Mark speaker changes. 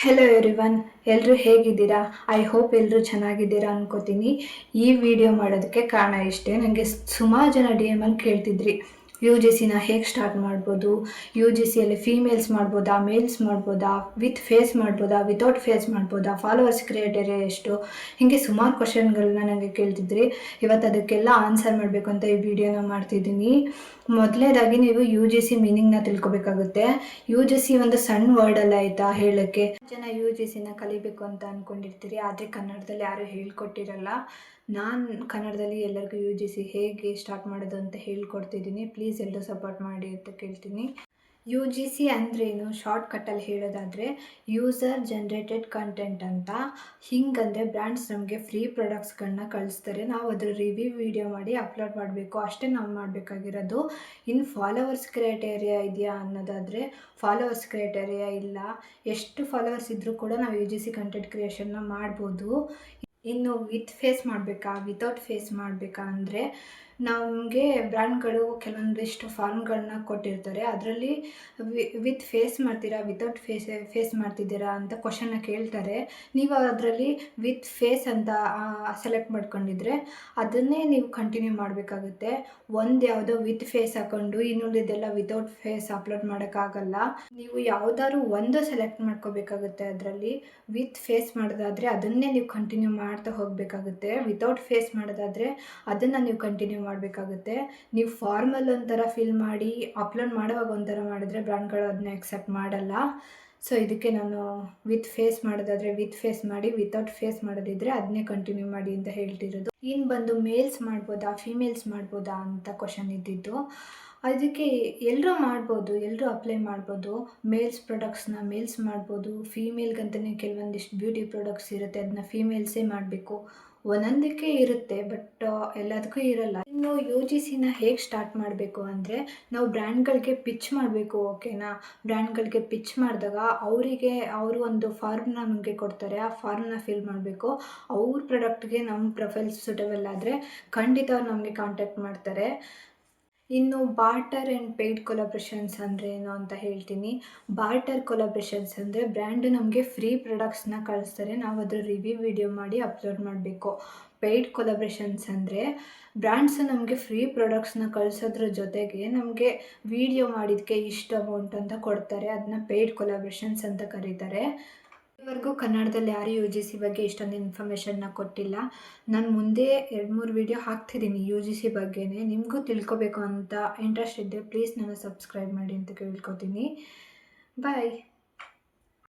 Speaker 1: Hello everyone, ಎಲ್ಲರೂ ಹೇಗಿದ್ದೀರಾ? I hope ಎಲ್ಲರೂ ಚೆನ್ನಾಗಿದ್ದೀರಾ ಅನ್ಕೋತೀನಿ. ಈ ವಿಡಿಯೋ ಮಾಡೋದಕ್ಕೆ ಕಾರಣ ಇಷ್ಟೇ. ನನಗೆ ಸುಮಾರು ಜನ DM ಕೇಳ್ತಿದ್ರಿ, ಯು ಜಿ ಸಿನ ಹೇಗೆ ಸ್ಟಾರ್ಟ್ ಮಾಡ್ಬೋದು, ಯು ಜಿ ಸಿಯಲ್ಲಿ ಫೀಮೇಲ್ಸ್ ಮಾಡ್ಬೋದಾ, ಮೇಲ್ಸ್ ಮಾಡ್ಬೋದಾ, ವಿತ್ ಫೇಸ್ ಮಾಡ್ಬೋದಾ, ವಿತೌಟ್ ಫೇಸ್ ಮಾಡ್ಬೋದಾ, ಫಾಲೋವರ್ಸ್ ಕ್ರೈಟೀರಿಯಾ ಎಷ್ಟು, ಹೀಗೆ ಸುಮಾರು ಕ್ವಶನ್ಗಳನ್ನ ನನಗೆ ಕೇಳ್ತಿದ್ರಿ. ಇವತ್ತು ಅದಕ್ಕೆಲ್ಲ ಆನ್ಸರ್ ಮಾಡಬೇಕು ಅಂತ ಈ ವಿಡಿಯೋನ ಮಾಡ್ತಿದ್ದೀನಿ. ಮೊದಲನೇದಾಗಿ ನೀವು ಯು ಜಿ ಸಿ ಮೀನಿಂಗ್ನ ತಿಳ್ಕೊಬೇಕಾಗುತ್ತೆ. ಯು ಜಿ ಸಿ ಒಂದು ಸಣ್ಣ ವರ್ಡಲ್ಲ ಆಯಿತಾ ಹೇಳೋಕ್ಕೆ. ಜನ ಯು ಜಿ ಸಿನ ಕಲಿಬೇಕು ಅಂತ ಅಂದ್ಕೊಂಡಿರ್ತೀರಿ, ಆದರೆ ಕನ್ನಡದಲ್ಲಿ ಯಾರೂ ಹೇಳ್ಕೊಟ್ಟಿರಲ್ಲ. ನಾನು ಕನ್ನಡದಲ್ಲಿ ಎಲ್ಲರಿಗೂ ಯು ಜಿ ಸಿ ಹೇಗೆ ಸ್ಟಾರ್ಟ್ ಮಾಡೋದು ಅಂತ ಹೇಳ್ಕೊಡ್ತಿದ್ದೀನಿ. ಪ್ಲೀಸ್ ಎಲ್ಲರೂ ಸಪೋರ್ಟ್ ಮಾಡಿ ಅಂತ ಕೇಳ್ತೀನಿ. ಯು ಜಿ ಸಿ ಅಂದ್ರೇನು ಶಾರ್ಟ್ಕಟ್ಟಲ್ಲಿ ಹೇಳೋದಾದರೆ ಯೂಸರ್ ಜನ್ರೇಟೆಡ್ ಕಂಟೆಂಟ್ ಅಂತ. ಹಿಂಗಂದರೆ ಬ್ರ್ಯಾಂಡ್ಸ್ ನಮಗೆ ಫ್ರೀ ಪ್ರಾಡಕ್ಟ್ಸ್ಗಳನ್ನ ಕಳಿಸ್ತಾರೆ, ನಾವು ಅದ್ರ ರಿವ್ಯೂ ವಿಡಿಯೋ ಮಾಡಿ ಅಪ್ಲೋಡ್ ಮಾಡಬೇಕು, ಅಷ್ಟೇ ನಾವು ಮಾಡಬೇಕಾಗಿರೋದು. ಇನ್ನು ಫಾಲೋವರ್ಸ್ ಕ್ರೈಟೇರಿಯಾ ಇದೆಯಾ ಅನ್ನೋದಾದರೆ ಫಾಲೋವರ್ಸ್ ಕ್ರೈಟೇರಿಯಾ ಇಲ್ಲ. ಎಷ್ಟು ಫಾಲೋವರ್ಸ್ ಇದ್ದರೂ ಕೂಡ ನಾವು ಯು ಜಿ ಸಿ ಕಂಟೆಂಟ್ ಕ್ರಿಯೇಷನ್ನ ಮಾಡ್ಬೋದು. ಇನ್ನು ವಿತ್ ಫೇಸ್ ಮಾಡಬೇಕಾ, ವಿತೌಟ್ ಫೇಸ್ ಮಾಡಬೇಕಾ ಅಂದರೆ ನಮಗೆ ಬ್ರ್ಯಾಂಡ್ಗಳು ಕೆಲವೊಂದಿಷ್ಟು ಫಾರ್ಮ್ಗಳನ್ನ ಕೊಟ್ಟಿರ್ತಾರೆ. ಅದರಲ್ಲಿ ವಿತ್ ಫೇಸ್ ಮಾಡ್ತೀರಾ, ವಿತೌಟ್ ಫೇಸ್ ಮಾಡ್ತಿದ್ದೀರಾ ಅಂತ ಕ್ವಶನ್ನ ಕೇಳ್ತಾರೆ. ನೀವು ಅದರಲ್ಲಿ ವಿತ್ ಫೇಸ್ ಅಂತ ಸೆಲೆಕ್ಟ್ ಮಾಡ್ಕೊಂಡಿದ್ರೆ ಅದನ್ನೇ ನೀವು ಕಂಟಿನ್ಯೂ ಮಾಡಬೇಕಾಗುತ್ತೆ. ಒಂದು ಯಾವುದೋ ವಿತ್ ಫೇಸ್ ಹಾಕ್ಕೊಂಡು ಇನ್ನುಳಿದೆಲ್ಲ ವಿತೌಟ್ ಫೇಸ್ ಅಪ್ಲೋಡ್ ಮಾಡೋಕ್ಕಾಗಲ್ಲ. ನೀವು ಯಾವುದಾದ್ರು ಒಂದು ಸೆಲೆಕ್ಟ್ ಮಾಡ್ಕೋಬೇಕಾಗುತ್ತೆ. ಅದರಲ್ಲಿ ವಿತ್ ಫೇಸ್ ಮಾಡೋದಾದರೆ ಅದನ್ನೇ ನೀವು ಕಂಟಿನ್ಯೂ ಮಾಡ್ತಾ ಹೋಗಬೇಕಾಗುತ್ತೆ. ವಿತೌಟ್ ಫೇಸ್ ಮಾಡೋದಾದರೆ ಅದನ್ನು ನೀವು ಕಂಟಿನ್ಯೂ ಮಾಡಬೇಕಾಗುತ್ತೆ. ನೀವು ಫಾರ್ಮಲ್ ಒಂಥರ ಫಿಲ್ ಮಾಡಿ ಅಪ್ಲೋಡ್ ಮಾಡುವಾಗ ಒಂಥರ ಮಾಡಿದ್ರೆ ಬ್ರ್ಯಾಂಡ್ಗಳು ಅದನ್ನ ಎಕ್ಸೆಪ್ಟ್ ಮಾಡಲ್ಲ. ಸೊ ಇದಕ್ಕೆ ನಾನು ವಿತ್ ಫೇಸ್ ಮಾಡೋದಾದರೆ ವಿತ್ ಫೇಸ್ ಮಾಡಿ, ವಿತೌಟ್ ಫೇಸ್ ಮಾಡೋದಿದ್ರೆ ಅದನ್ನೇ ಕಂಟಿನ್ಯೂ ಮಾಡಿ ಅಂತ ಹೇಳ್ತಿರೋದು. ಇನ್ನು ಬಂದು ಮೇಲ್ಸ್ ಮಾಡ್ಬೋದಾ, ಫಿಮೇಲ್ಸ್ ಮಾಡ್ಬೋದಾ ಅಂತ ಕ್ವಶನ್ ಇದ್ದಿದ್ದು. ಅದಕ್ಕೆ ಎಲ್ಲರೂ ಮಾಡ್ಬೋದು, ಎಲ್ಲರೂ ಅಪ್ಲೈ ಮಾಡ್ಬೋದು. ಮೇಲ್ಸ್ ಪ್ರಾಡಕ್ಟ್ಸ್ನ ಮೇಲ್ಸ್ ಮಾಡ್ಬೋದು, ಫೀಮೇಲ್ಗಂತಲೇ ಕೆಲವೊಂದಿಷ್ಟು ಬ್ಯೂಟಿ ಪ್ರಾಡಕ್ಟ್ಸ್ ಇರುತ್ತೆ, ಅದನ್ನ ಫೀಮೇಲ್ಸೇ ಮಾಡಬೇಕು. ಒಂದೊಂದಕ್ಕೆ ಇರುತ್ತೆ, ಬಟ್ ಎಲ್ಲದಕ್ಕೂ ಇರಲ್ಲ. ಇನ್ನು ಯು ಜಿ ಸಿನ ಹೇಗೆ ಸ್ಟಾರ್ಟ್ ಮಾಡಬೇಕು ಅಂದರೆ ನಾವು ಬ್ರ್ಯಾಂಡ್ಗಳಿಗೆ ಪಿಚ್ ಮಾಡಬೇಕು. ಓಕೆನಾ? ಬ್ರ್ಯಾಂಡ್ಗಳಿಗೆ ಪಿಚ್ ಮಾಡಿದಾಗ ಅವರು ಒಂದು ಫಾರ್ಮ್ನ ನಮಗೆ ಕೊಡ್ತಾರೆ, ಆ ಫಾರ್ಮ್ನ ಫಿಲ್ ಮಾಡಬೇಕು. ಅವ್ರ ಪ್ರಾಡಕ್ಟ್ಗೆ ನಮ್ಮ ಪ್ರೊಫೈಲ್ ಸೂಟಬಲ್ ಆದರೆ ಖಂಡಿತ ಅವ್ರು ನಮಗೆ ಕಾಂಟ್ಯಾಕ್ಟ್ ಮಾಡ್ತಾರೆ. ಇನ್ನು ಬಾರ್ಟರ್ ಆ್ಯಂಡ್ ಪೇಯ್ಡ್ ಕೊಲಾಬ್ರೇಷನ್ಸ್ ಅಂದರೆ ಏನು ಅಂತ ಹೇಳ್ತೀನಿ. ಬಾರ್ಟರ್ ಕೊಲಾಬ್ರೇಷನ್ಸ್ ಅಂದರೆ ಬ್ರ್ಯಾಂಡು ನಮಗೆ ಫ್ರೀ ಪ್ರಾಡಕ್ಟ್ಸ್ನ ಕಳಿಸ್ತಾರೆ, ನಾವು ಅದರ ರಿವ್ಯೂ ವಿಡಿಯೋ ಮಾಡಿ ಅಪ್ಲೋಡ್ ಮಾಡಬೇಕು. ಪೇಯ್ಡ್ ಕೊಲಾಬ್ರೇಷನ್ಸ್ ಅಂದರೆ ಬ್ರ್ಯಾಂಡ್ಸು ನಮಗೆ ಫ್ರೀ ಪ್ರಾಡಕ್ಟ್ಸ್ನ ಕಳಿಸೋದ್ರ ಜೊತೆಗೆ ನಮಗೆ ವಿಡಿಯೋ ಮಾಡಿದ್ದಕ್ಕೆ ಇಷ್ಟು ಅಮೌಂಟ್ ಅಂತ ಕೊಡ್ತಾರೆ, ಅದನ್ನ ಪೇಯ್ಡ್ ಕೊಲಾಬ್ರೇಷನ್ಸ್ ಅಂತ ಕರೀತಾರೆ. ಇದುವರೆಗೂ ಕನ್ನಡದಲ್ಲಿ ಯಾರು ಯು ಜಿ ಸಿ ಬಗ್ಗೆ ಇಷ್ಟೊಂದು ಇನ್ಫಾರ್ಮೇಷನ್ನ ಕೊಟ್ಟಿಲ್ಲ. ನಾನು ಮುಂದೆ 2-3 ವಿಡಿಯೋ ಹಾಕ್ತಿದ್ದೀನಿ ಯು ಜಿ ಸಿ ಬಗ್ಗೆನೇ. ನಿಮಗೂ ತಿಳ್ಕೊಬೇಕು ಅಂತ ಇಂಟ್ರೆಸ್ಟ್ ಇದ್ದರೆ ಪ್ಲೀಸ್ ನನ್ನ ಸಬ್ಸ್ಕ್ರೈಬ್ ಮಾಡಿ ಅಂತ ಕೇಳ್ಕೊತೀನಿ. ಬಾಯ್.